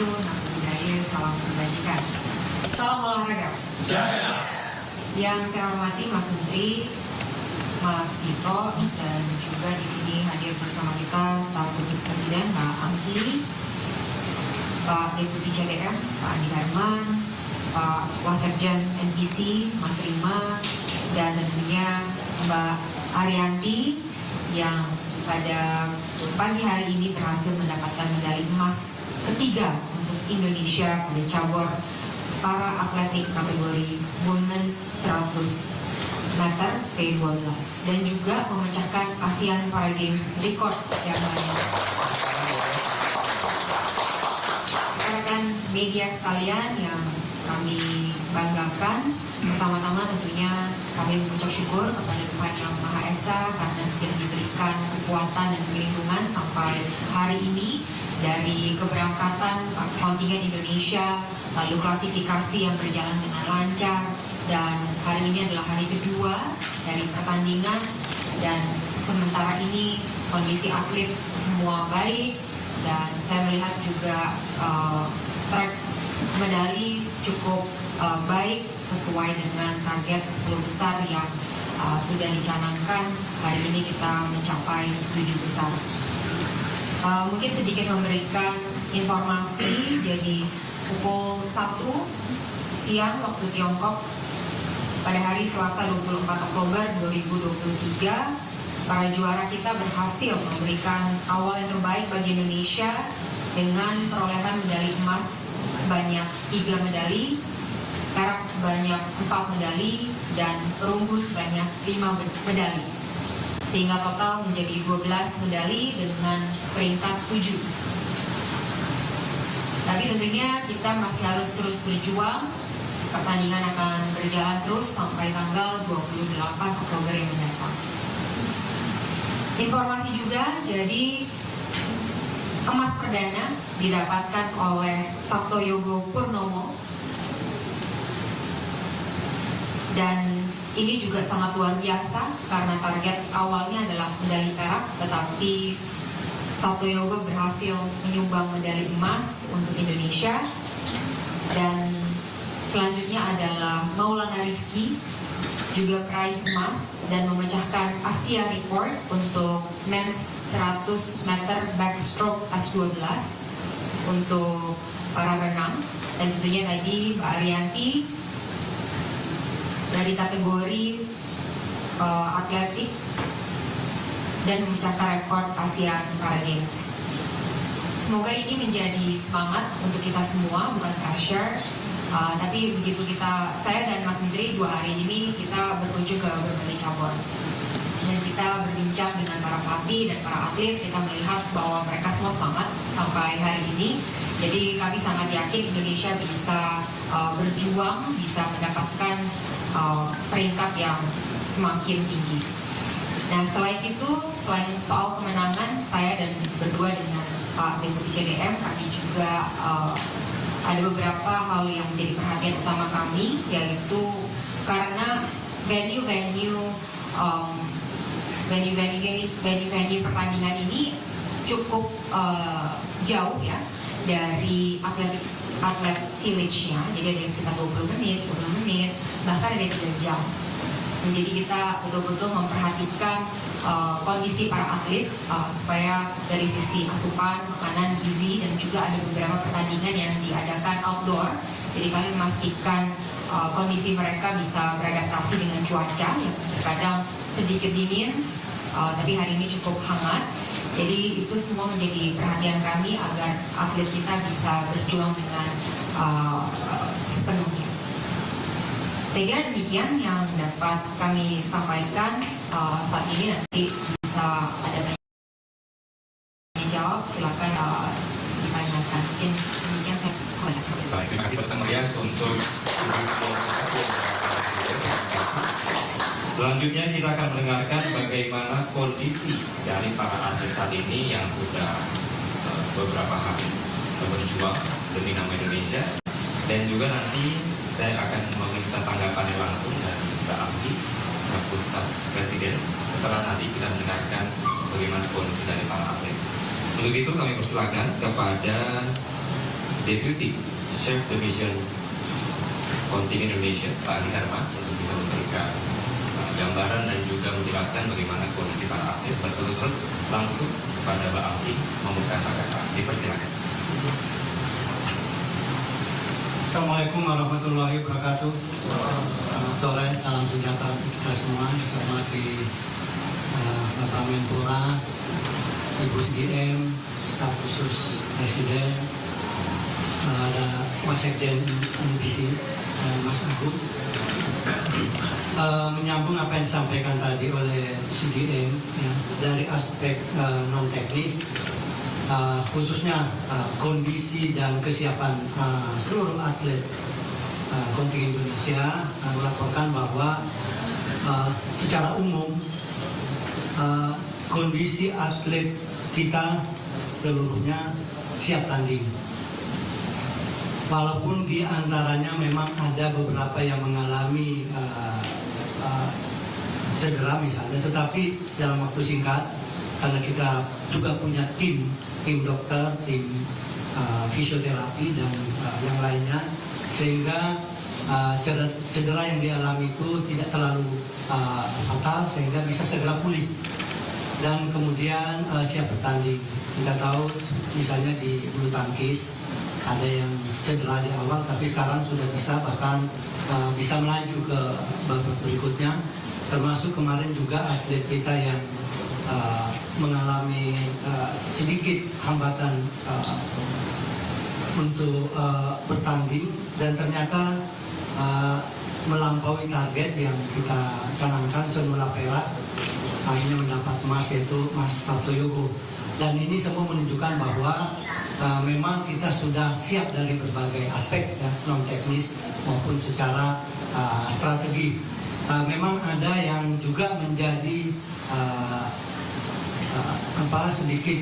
wabarakatuh. Namo Buddhaya, salam kebajikan. Salam olahraga. Jaya. Yang saya hormati Mas Menteri, Mas Vito, dan juga di sini hadir bersama kita staf khusus Presiden Pak Angki, Pak Deputi CDM Pak Andi Harman, Pak Wasekjen NPC Mas Rima, dan tentunya Mbak Arianti yang pada pagi hari ini berhasil mendapatkan medali emas ketiga untuk Indonesia pada cabur para atletik kategori Women's 100 meter P12 dan juga memecahkan ASEAN Para Games record yang lain. Rekan media sekalian yang kami banggakan, pertama-tama tentunya kami mengucap syukur kepada Tuhan Yang Maha Esa karena sudah diberikan kekuatan dan perlindungan sampai hari ini dari keberangkatan kontingen Indonesia, lalu klasifikasi yang berjalan dengan lancar, dan hari ini adalah hari kedua dari pertandingan, dan sementara ini kondisi atlet semua baik, dan saya melihat juga track medali cukup baik sesuai dengan target 10 besar yang sudah dicanangkan. Hari ini kita mencapai 7 besar. Mungkin sedikit memberikan informasi, jadi pukul 1 siang waktu Tiongkok pada hari Selasa 24 Oktober 2023, para juara kita berhasil memberikan awal yang terbaik bagi Indonesia dengan perolehan medali emas sebanyak 3 medali, perak sebanyak 4 medali, dan perunggu sebanyak 5 medali. Sehingga total menjadi 12 medali dengan peringkat 7. Tapi tentunya kita masih harus terus berjuang. Pertandingan akan berjalan terus sampai tanggal 28 Oktober yang mendatang. Informasi juga, jadi emas perdana didapatkan oleh Sabtoyogo Purnomo, dan ini juga sangat luar biasa karena target awalnya adalah medali perak, tetapi Sabtoyogo berhasil menyumbang medali emas untuk Indonesia. Dan selanjutnya adalah Maulana Rifki, juga peraih emas dan memecahkan Asia Record untuk men's 100 meter backstroke S12 untuk para renang. Dan tentunya tadi Mbak Arianti dari kategori atletik dan memecahkan rekor ASEAN Para Games. Semoga ini menjadi semangat untuk kita semua, bukan pressure. Tapi begitu saya dan Mas Menteri 2 hari ini kita berkunjung ke berbagai cabur, dan kita berbincang dengan para pelatih dan para atlet, kita melihat bahwa mereka semua semangat sampai hari ini. Jadi kami sangat yakin Indonesia bisa berjuang, bisa mendapatkan peringkat yang semakin tinggi. Nah, selain itu, selain soal kemenangan, saya dan berdua dengan Pak Deputi CDM, kami juga ada beberapa hal yang menjadi perhatian utama kami, yaitu karena venue pertandingan ini cukup jauh ya dari atlet village-nya, jadi ada sekitar 20 menit, bahkan ada 3 jam. Jadi kita betul-betul memperhatikan kondisi para atlet supaya dari sisi asupan, makanan, gizi, dan juga ada beberapa pertandingan yang diadakan outdoor. Jadi kami memastikan kondisi mereka bisa beradaptasi dengan cuaca yang kadang sedikit dingin, tapi hari ini cukup hangat. Jadi itu semua menjadi perhatian kami agar atlet kita bisa berjuang dengan sepenuhnya. Saya kira demikian yang dapat kami sampaikan saat ini. Nanti bisa ada tanya jawab, silakan ditanyakan. Mungkin demikian saya komentar. Baik, terima kasih Dr. Maria untuk selanjutnya kita akan mendengarkan bagaimana kondisi dari para atlet saat ini yang sudah beberapa hari berjuang demi nama Indonesia, dan juga nanti saya akan meminta tanggapannya langsung dari Mbak Angki, staf Presiden, setelah nanti kita mendengarkan bagaimana kondisi dari para atlet. Untuk itu kami persilakan kepada Deputy Chef Division Kontingen Indonesia, Pak Adi Harma, untuk bisa memberikan gambaran dan juga menjelaskan bagaimana kondisi para atlet berturut-turut langsung pada Mbak Amri membuka kata. Dipersilakan. Assalamualaikum warahmatullahi wabarakatuh. Selamat sore, salam sejahtera kita semua. Selamat di Bapak Menpora, Ibu CDM, staf khusus Presiden, ada Wasekjen NBC, Mas Agung. Menyambung apa yang disampaikan tadi oleh CDM, ya, dari aspek non teknis, khususnya kondisi dan kesiapan seluruh atlet kontingen Indonesia, melaporkan bahwa secara umum kondisi atlet kita seluruhnya siap tanding. Walaupun di antaranya memang ada beberapa yang mengalami cedera misalnya, tetapi dalam waktu singkat, karena kita juga punya tim dokter, tim fisioterapi dan yang lainnya, sehingga cedera yang dialami itu tidak terlalu fatal sehingga bisa segera pulih dan kemudian siap bertanding. Kita tahu misalnya di bulu tangkis ada yang cedera di awal tapi sekarang sudah bisa bahkan bisa melaju ke babak berikutnya, termasuk kemarin juga atlet kita yang mengalami sedikit hambatan untuk bertanding dan ternyata melampaui target yang kita canangkan semula perak, akhirnya mendapat emas, yaitu Mas Sabto Yogo. Dan ini semua menunjukkan bahwa memang kita sudah siap dari berbagai aspek, ya, non teknis maupun secara strategi. Memang ada yang juga menjadi sedikit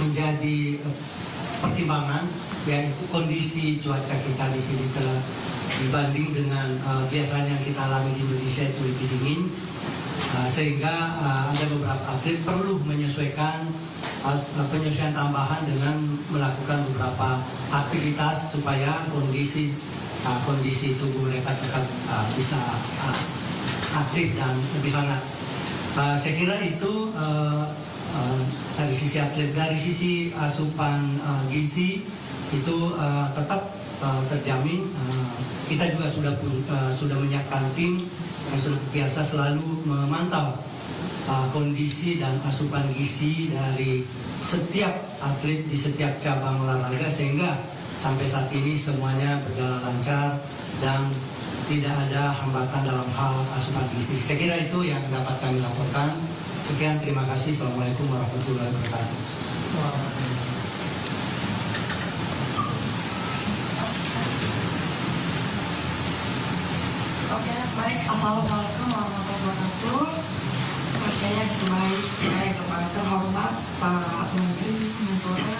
menjadi pertimbangan, yaitu kondisi cuaca kita di sini telah dibanding dengan biasanya yang kita alami di Indonesia itu lebih dingin, sehingga ada beberapa atlet perlu menyesuaikan penyesuaian tambahan dengan melakukan beberapa aktivitas supaya kondisi tubuh mereka tetap bisa aktif dan lebih hangat. Saya kira itu dari sisi atlet. Dari sisi asupan gizi itu tetap terjamin. Kita juga sudah menyiapkan tim yang sudah biasa selalu memantau kondisi dan asupan gizi dari setiap atlet di setiap cabang olahraga, sehingga sampai saat ini semuanya berjalan lancar dan tidak ada hambatan dalam hal asupan gizi. Saya kira itu yang dapat kami laporkan. Sekian, terima kasih. Assalamualaikum warahmatullahi wabarakatuh. Oke, baik. Assalamualaikum warahmatullahi wabarakatuh. Oke, baik kepada terhormat Pak Menteri Menpora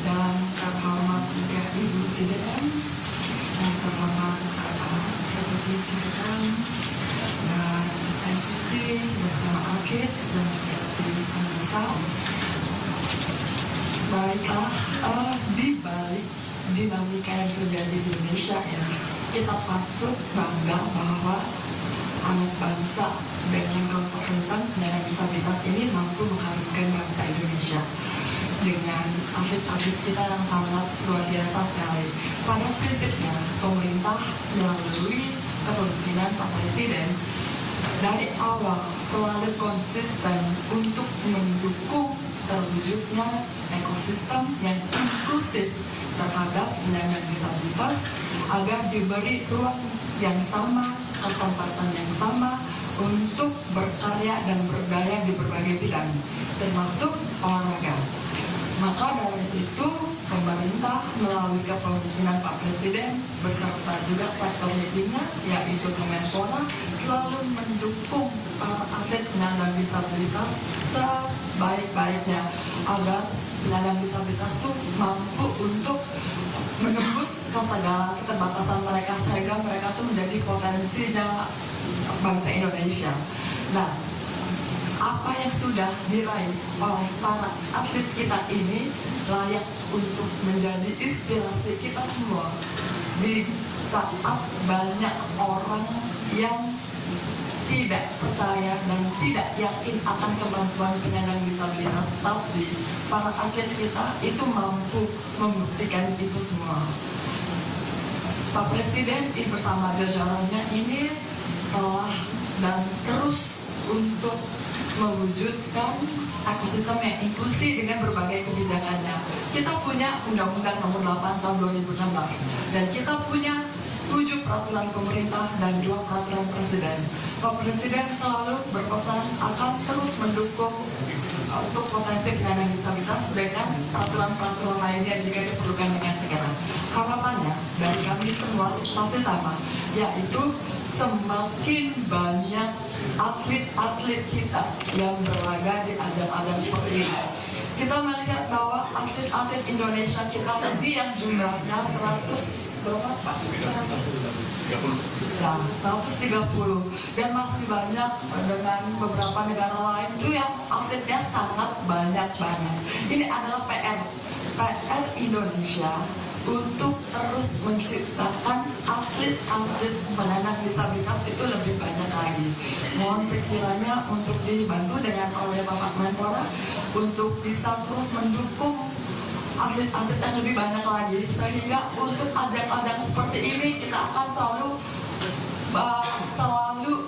dan terhormat juga Ibu CDM, dan terhormat Bapak Deputi CDM dan NPC bersama Akid dan juga pemirsa. Baiklah, di balik dinamika yang terjadi di Indonesia ya, kita patut bangga bahwa anak bangsa dengan kelompok rentan dan disabilitas ini mampu mengharumkan bangsa Indonesia dengan atlet-atlet kita yang sangat luar biasa sekali. Pada prinsipnya, pemerintah melalui kepemimpinan Pak Presiden dari awal selalu konsisten untuk mendukung terwujudnya ekosistem yang inklusif terhadap penyandang disabilitas agar diberi ruang yang sama, kesempatan yang sama untuk berkarya dan berdaya di berbagai bidang, termasuk olahraga. Maka dari itu, pemerintah melalui kepemimpinan Pak Presiden beserta juga sektor leadingnya, yaitu Kemenpora, selalu mendukung para atlet penyandang disabilitas sebaik-baiknya agar penyandang disabilitas itu mampu untuk menembus ke segala keterbatasan mereka sehingga mereka itu menjadi potensinya bangsa Indonesia. Nah, apa yang sudah diraih oleh para atlet kita ini layak untuk menjadi inspirasi kita semua di saat banyak orang yang tidak percaya dan tidak yakin akan kemampuan penyandang disabilitas, tapi para atlet kita itu mampu membuktikan itu semua. Pak Presiden bersama jajarannya ini telah dan terus untuk mewujudkan ekosistem yang inklusi dengan berbagai kebijakannya. Kita punya Undang-Undang Nomor 8 Tahun 2016 dan kita punya 7 peraturan pemerintah dan 2 peraturan presiden. Pak Presiden selalu berpesan akan terus mendukung untuk potensi penyandang disabilitas dengan peraturan-peraturan lainnya jika diperlukan dengan segera. Harapannya dari kami semua pasti sama, yaitu semakin banyak atlet-atlet kita yang berlaga di ajang-ajang seperti ini. Kita melihat bahwa atlet-atlet Indonesia kita ini yang jumlahnya 130 dan masih banyak dengan beberapa negara lain itu yang atletnya sangat banyak. Ini adalah PR Indonesia untuk terus menciptakan atlet-atlet penyandang disabilitas itu lebih banyak lagi. Mohon sekiranya untuk dibantu dengan oleh Bapak Menpora untuk bisa terus mendukung atlet-atlet yang lebih banyak lagi, sehingga untuk ajang-ajang seperti ini kita akan selalu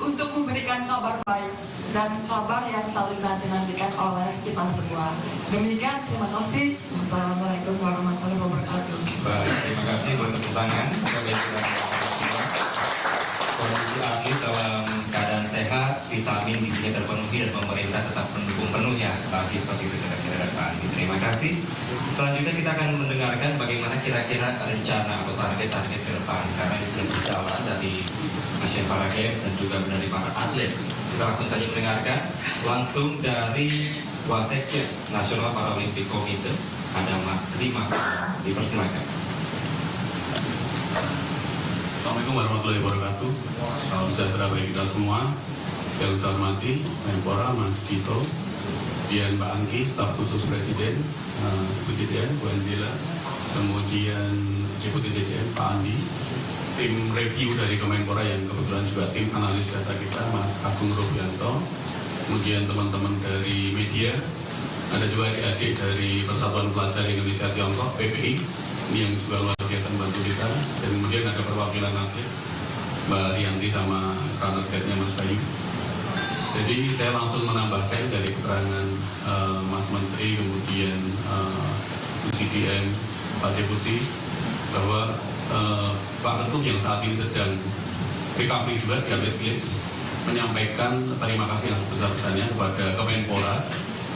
untuk memberikan kabar baik dan kabar yang selalu dinantikan oleh kita semua. Demikian, terima kasih. Wassalamualaikum warahmatullahi wabarakatuh. Baik, terima kasih buat tepuk tangan. Kondisi atlet dalam keadaan sehat, vitamin gizinya terpenuhi dan pemerintah tetap mendukung penuhnya bagi seperti itu kira-kira depan. Terima kasih. Selanjutnya kita akan mendengarkan bagaimana kira-kira rencana atau target-target ke depan karena ini sudah berjalan dari Asian Para Games dan juga dari para atlet. Kita langsung saja mendengarkan langsung dari Wasekjen Nasional Paralimpik Komite, ada Mas Rima. Dipersilakan. Assalamualaikum warahmatullahi wabarakatuh. Salam sejahtera bagi kita semua. Yang saya hormati Menpora Mas Dito, kemudian Mbak Angki, staf khusus Presiden, Bu Angela, kemudian Deputi CDM Pak Andi, tim review dari Kemenpora yang kebetulan juga tim analis data kita Mas Agung Rubianto, kemudian teman-teman dari media, ada juga adik-adik dari Persatuan Pelajar Indonesia Tiongkok PPI, ini yang juga luar biasa membantu kita, dan kemudian ada perwakilan atlet Mbak Rianti sama runner guide-nya Mas Bayu. Jadi saya langsung menambahkan dari keterangan Mas Menteri, kemudian CDM Pak Deputi, bahwa Pak Ketum yang saat ini sedang recovery juga di Atlet Village menyampaikan terima kasih yang sebesar-besarnya kepada Kemenpora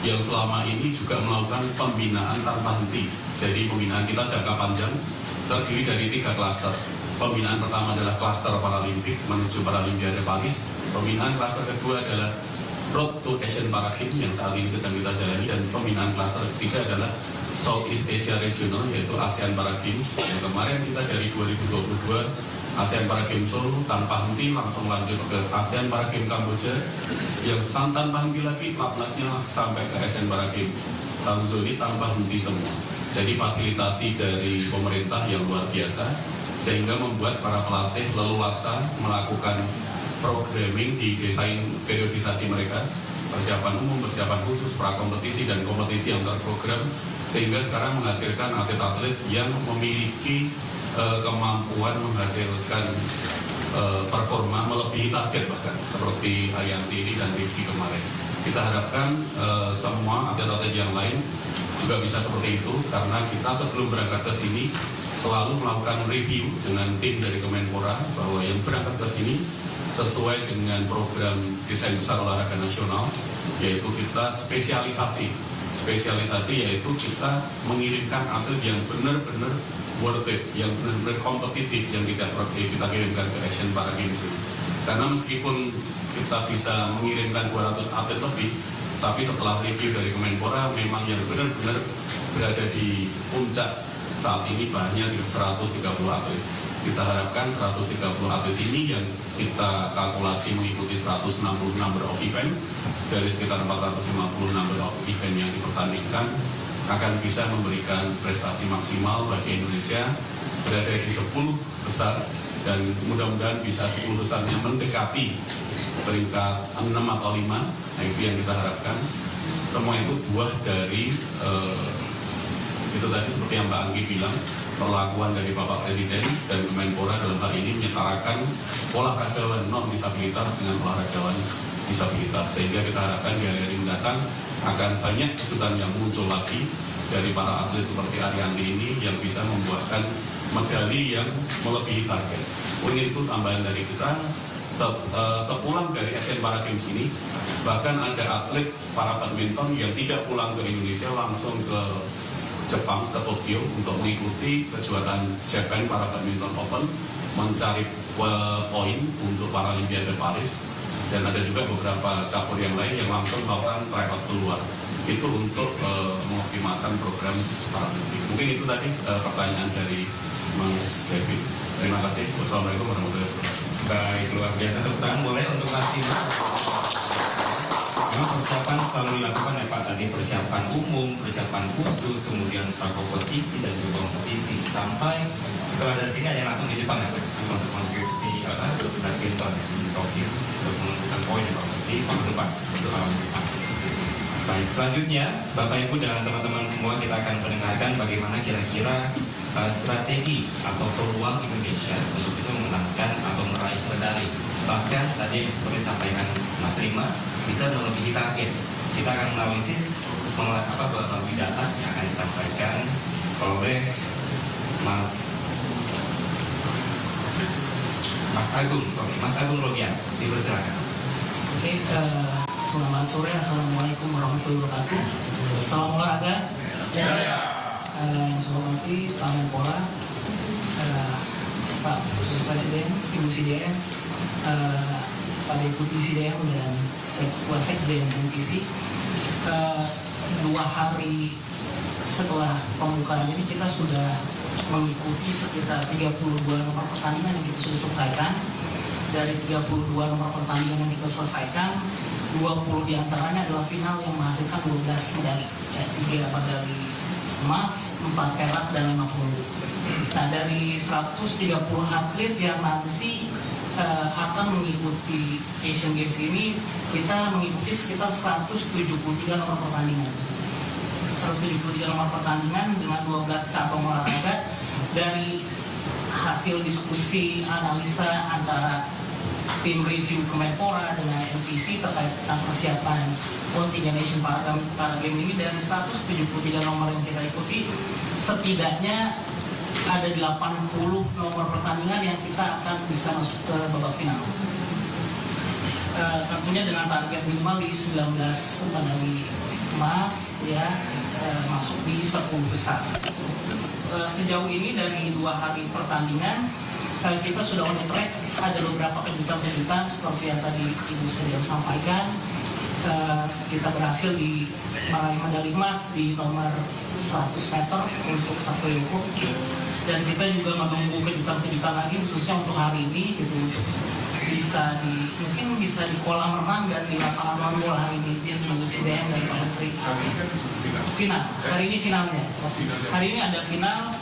yang selama ini juga melakukan pembinaan tanpa henti. Jadi pembinaan kita jangka panjang terdiri dari 3 klaster. Pembinaan pertama adalah klaster Paralimpik menuju Paralimpiade Paris. Pembinaan klaster kedua adalah Road to Asian Para Games yang saat ini sedang kita jalani, dan pembinaan klaster ketiga adalah Southeast Asia Regional yaitu ASEAN Para Games. Yang kemarin kita dari 2022 ASEAN Para Games Solo tanpa henti langsung lanjut ke ASEAN Para Games Kamboja, yang tanpa henti lagi 14-nya sampai ke ASEAN Para Games tahun ini tanpa henti semua. Jadi fasilitasi dari pemerintah yang luar biasa sehingga membuat para pelatih leluasa melakukan programming di desain periodisasi mereka, persiapan umum, persiapan khusus, prakompetisi dan kompetisi yang terprogram, sehingga sekarang menghasilkan atlet-atlet yang memiliki kemampuan menghasilkan performa melebihi target bahkan seperti Arianti ini dan Rifki kemarin. Kita harapkan semua atlet-atlet yang lain juga bisa seperti itu, karena kita sebelum berangkat ke sini selalu melakukan review dengan tim dari Kemenpora bahwa yang berangkat ke sini sesuai dengan program desain besar olahraga nasional, yaitu kita spesialisasi yaitu kita mengirimkan atlet yang benar-benar worth it, yang benar-benar kompetitif, yang tidak perlu kita kirimkan ke Asian Para Games. Karena meskipun kita bisa mengirimkan 200 atlet lebih, tapi setelah review dari Kemenpora memang yang benar-benar berada di puncak saat ini bahannya 130 atlet. Kita harapkan 130 atlet ini yang kita kalkulasi mengikuti 160 number of event dari sekitar 450 number of event yang dipertandingkan, akan bisa memberikan prestasi maksimal bagi Indonesia berada di 10 besar dan mudah-mudahan bisa 10 besarnya mendekati peringkat 6 atau 5. Nah, itu yang kita harapkan. Semua itu buah dari itu tadi seperti yang Mbak Anggi bilang, perlakuan dari Bapak Presiden dan Kemenpora dalam hal ini menyetarakan olahragawan non disabilitas dengan olahragawan disabilitas, sehingga kita harapkan di hari-hari mendatang akan banyak kejutan yang muncul lagi dari para atlet seperti Ariyanti ini yang bisa membuahkan medali yang melebihi target. Mungkin itu tambahan dari kita. Sepulang dari Asian Para Games ini, bahkan ada atlet para badminton yang tidak pulang ke Indonesia, langsung ke Jepang, ke Tokyo untuk mengikuti kejuaraan Japan Para Badminton Open, mencari poin untuk Paralimpiade Paris, dan ada juga beberapa cabur yang lain yang langsung melakukan tryout keluar. Itu untuk mengoptimalkan program Paralimpik. Mungkin itu tadi pertanyaan dari Mas David. Terima kasih. Wassalamualaikum warahmatullahi wabarakatuh. Baik, luar biasa. Tepuk tangan boleh untuk Mas Timo. Memang persiapan selalu dilakukan ya Pak, tadi persiapan umum, persiapan khusus, kemudian prakompetisi dan juga kompetisi, sampai setelah dari sini hanya langsung di Jepang ya Pak, untuk mengikuti badminton di Tokyo untuk menentukan poin ya Pak, di tahun depan untuk Paralimpiade. Baik, selanjutnya Bapak Ibu dan teman-teman semua, kita akan mendengarkan bagaimana kira-kira strategi atau peluang Indonesia untuk bisa memenangkan atau meraih medali. Bahkan tadi seperti disampaikan Mas Rima, bisa melebihi target. Kita akan menganalisis melalui data yang akan disampaikan oleh Mas Agung Robian. Dipersilakan. Oke, selamat sore, assalamualaikum warahmatullahi wabarakatuh. Salam olahraga. Yang saya hormati Pak Menpora, Pak Khusus Presiden, Ibu CDM, Pak Deputi CDM dan Sekjen NPC. 2 hari setelah pembukaan ini kita sudah mengikuti sekitar 32 nomor pertandingan yang kita sudah selesaikan. Dari 32 nomor pertandingan yang kita selesaikan, 20 diantaranya adalah final yang menghasilkan 12 medali, ya, 3 medali emas, 4 perak dan 5 perunggu. Nah, dari 130 atlet yang nanti akan mengikuti Asian Games ini, kita mengikuti sekitar 173 nomor pertandingan. 173 nomor pertandingan dengan 12 cabang olahraga. Dari hasil diskusi analisa antara tim review Kemenpora dengan NPC terkait tentang persiapan kontingen Asian Para Games ini, dari 173 nomor yang kita ikuti, setidaknya ada 80 nomor pertandingan yang kita akan bisa masuk ke babak final. Tentunya dengan target minimal di 19 medali emas, ya, masuk di 10 besar. Sejauh ini dari 2 hari pertandingan, kita sudah on the track. Ada beberapa kejutan-kejutan seperti yang tadi Ibu sudah sampaikan. Kita berhasil di meraih medali emas di nomor 100 meter untuk satu yuku, dan kita juga menunggu kejutan-kejutan lagi khususnya untuk hari ini gitu, untuk mungkin bisa di kolam renang dan di lapangan bola hari ini di CDM dan Pak Menteri. Final hari ini finalnya. Hari ini ada final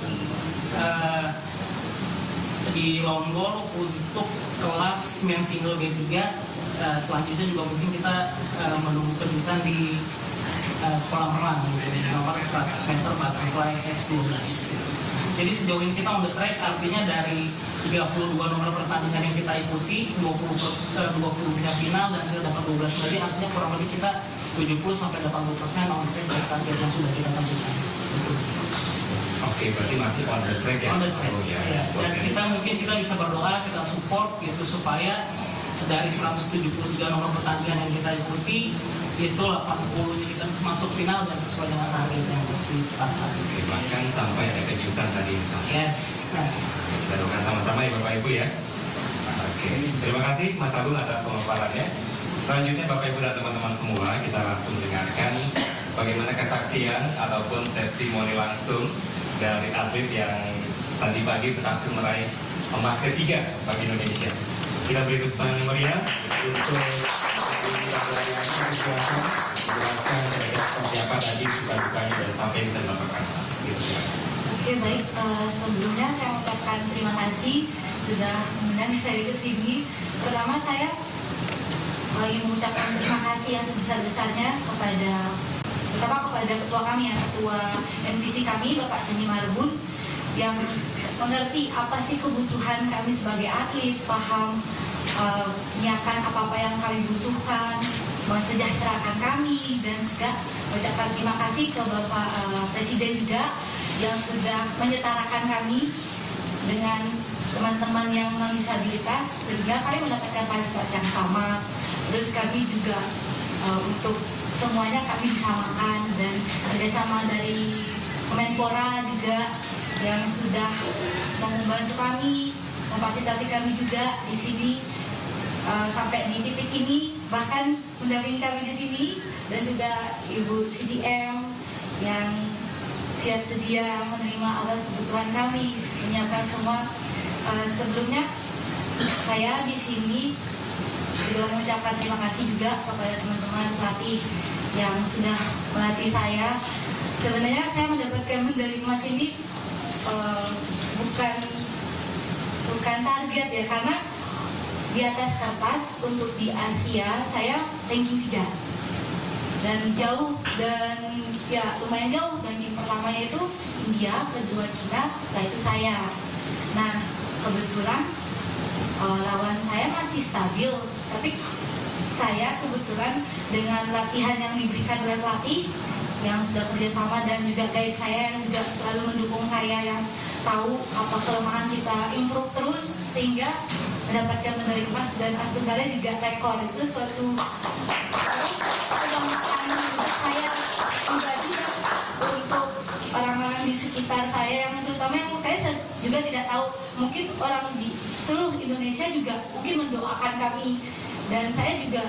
di lawn ball untuk kelas men single G3. Selanjutnya juga mungkin kita menunggu kejutan di kolam renang di nomor 100 meter butterfly S12. Jadi sejauh ini kita on the track, artinya dari 32 nomor pertandingan yang kita ikuti, 20 final dan kita dapat 12 medali, artinya kurang lebih kita 70-80% on the track dari target yang sudah kita tentukan. Oke, berarti masih on the track ya? On the track, ya. Dan kita bisa berdoa, kita support gitu supaya dari 173 nomor pertandingan yang kita ikuti, itu 80-nya kita masuk final dan sesuai dengan target yang ditetapkan. Oke, bahkan sampai ada kejutan tadi misalnya. Yes. Kita doakan sama-sama ya Bapak Ibu ya. Oke, terima kasih Mas Agung atas pemaparannya. Selanjutnya Bapak Ibu dan teman-teman semua, kita langsung mendengarkan bagaimana kesaksian ataupun testimoni langsung dari atlet yang tadi pagi berhasil meraih emas ketiga bagi Indonesia. Kita beri tepuk tangan meriah untuk Silakan jelaskan seperti apa tadi suka-dukanya dan sampai bisa dilakukan Mas. Oke, baik. Sebelumnya saya mengucapkan terima kasih sudah mengundang saya ke sini. Pertama saya ingin mengucapkan terima kasih yang sebesar-besarnya terutama kepada ketua kami, ketua NPC kami, Bapak Seni Marbun, yang mengerti apa sih kebutuhan kami sebagai atlet, paham menyiapkan apa-apa yang kami butuhkan, mensejahterakan kami, dan juga mengucapkan terima kasih ke Bapak Presiden juga yang sudah menyetarakan kami dengan teman-teman yang non-disabilitas sehingga kami mendapatkan fasilitas yang sama. Terus kami juga untuk semuanya kami disamakan, dan kerjasama dari Kemenpora juga yang sudah membantu kami, memfasilitasi kami juga di sini sampai di titik ini, bahkan mendampingi kami di sini, dan juga Ibu CDM yang siap sedia menerima apa kebutuhan kami, menyiapkan semua. Sebelumnya saya di sini juga mengucapkan terima kasih juga kepada teman-teman pelatih yang sudah melatih saya. Sebenarnya saya mendapatkan medali emas ini bukan target ya, karena di atas kertas untuk di Asia saya ranking 3 dan jauh, dan ya lumayan jauh. Ranking pertamanya itu India, kedua Cina, setelah itu saya. Nah kebetulan lawan saya masih stabil, tapi saya kebetulan dengan latihan yang diberikan oleh pelatih yang sudah kerjasama dan juga guide saya yang juga selalu mendukung saya, yang tahu apa kelemahan kita, improve terus sehingga mendapatkan medali emas. Dan Astunggalnya juga rekor, itu suatu kebanggaan untuk saya pribadi, untuk orang-orang di sekitar saya, yang terutama yang saya juga tidak tahu, mungkin orang di seluruh Indonesia juga mungkin mendoakan kami. Dan saya juga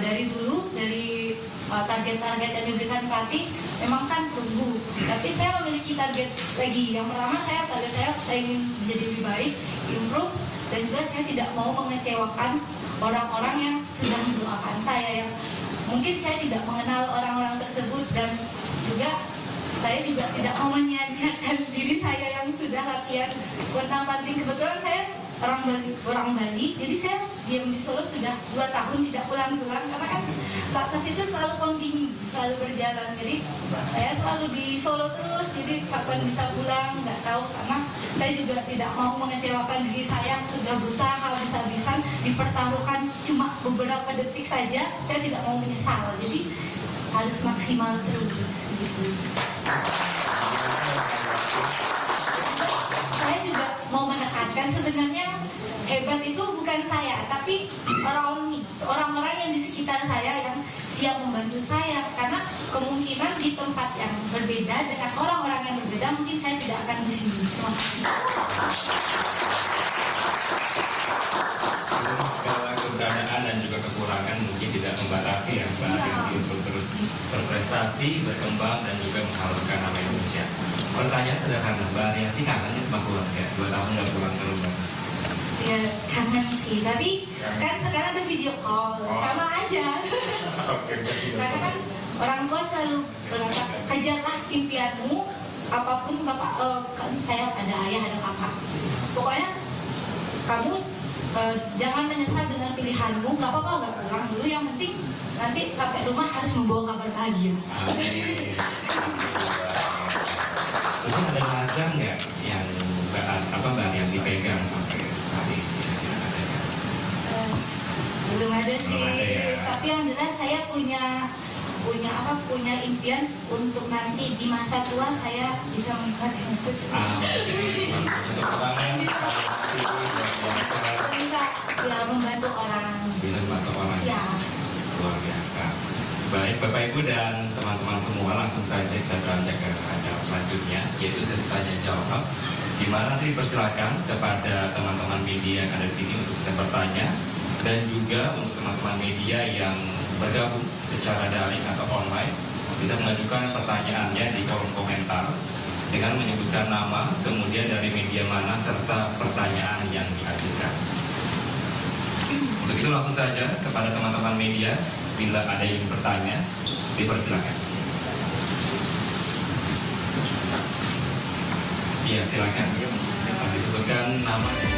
dari dulu, dari target-target yang diberikan pelatih memang kan perunggu, tapi saya memiliki target lagi. Yang pertama target saya ingin menjadi lebih baik, improve, dan juga saya tidak mau mengecewakan orang-orang yang sudah mendoakan saya, yang mungkin saya tidak mengenal orang-orang tersebut, dan juga saya juga tidak mau menyia-nyiakan diri saya yang sudah latihan kuntang panting. Kebetulan saya orang Bali, jadi saya diam di Solo sudah 2 tahun tidak pulang-pulang, karena kan Platnas itu selalu continue, selalu berjalan. Jadi saya selalu di Solo terus, jadi kapan bisa pulang nggak tahu, karena saya juga tidak mau mengecewakan diri saya yang sudah berusaha habis-habisan, dipertaruhkan cuma beberapa detik saja. Saya tidak mau menyesal, jadi harus maksimal terus gitu. Saya juga mau menekankan, sebenarnya hebat itu bukan saya, tapi orang-orang yang di sekitar saya yang siap membantu saya. Karena kemungkinan di tempat yang berbeda dengan orang-orang yang berbeda, mungkin saya tidak akan di sini. Terima kasih. Segala keberadaan dan juga kekurangan mungkin tidak membatasi ya Mbak Arianti untuk terus berprestasi, berkembang, dan juga mengharumkan nama Indonesia. Pertanyaan sederhana, Mbak Arianti kangennya sama keluarga? 2 tahun nggak pulang ke rumah. Ya kangen sih, tapi kan sekarang ada video call, sama aja. Karena kan orang tua selalu berkata, kejarlah impianmu, apapun bapak, kan saya ada ayah, ada kakak. Pokoknya kamu jangan menyesal dengan pilihanmu, nggak apa-apa nggak pulang dulu, yang penting nanti sampai rumah harus membawa kabar bahagia. Mungkin ada nazar nggak yang Mbak yang dipegang sampai saat ini? Belum ada sih, Belum ada ya. Tapi yang jelas saya punya impian untuk nanti di masa tua saya bisa menikmati masa tua. Untuk sekarang Bisa ya membantu orang. bisa membantu orang Ya. luar biasa. Baik Bapak Ibu dan teman-teman semua, langsung saja kita beranjak ke acara selanjutnya, yaitu sesi tanya jawab, di mana nanti dipersilakan kepada teman-teman media yang ada di sini untuk bisa bertanya, dan juga untuk teman-teman media yang bergabung secara daring atau online bisa mengajukan pertanyaannya di kolom komentar dengan menyebutkan nama, kemudian dari media mana, serta pertanyaan yang diajukan. Untuk itu langsung saja kepada teman-teman media, bila ada yang bertanya, dipersilakan. Iya, silakan. Disebutkan nama.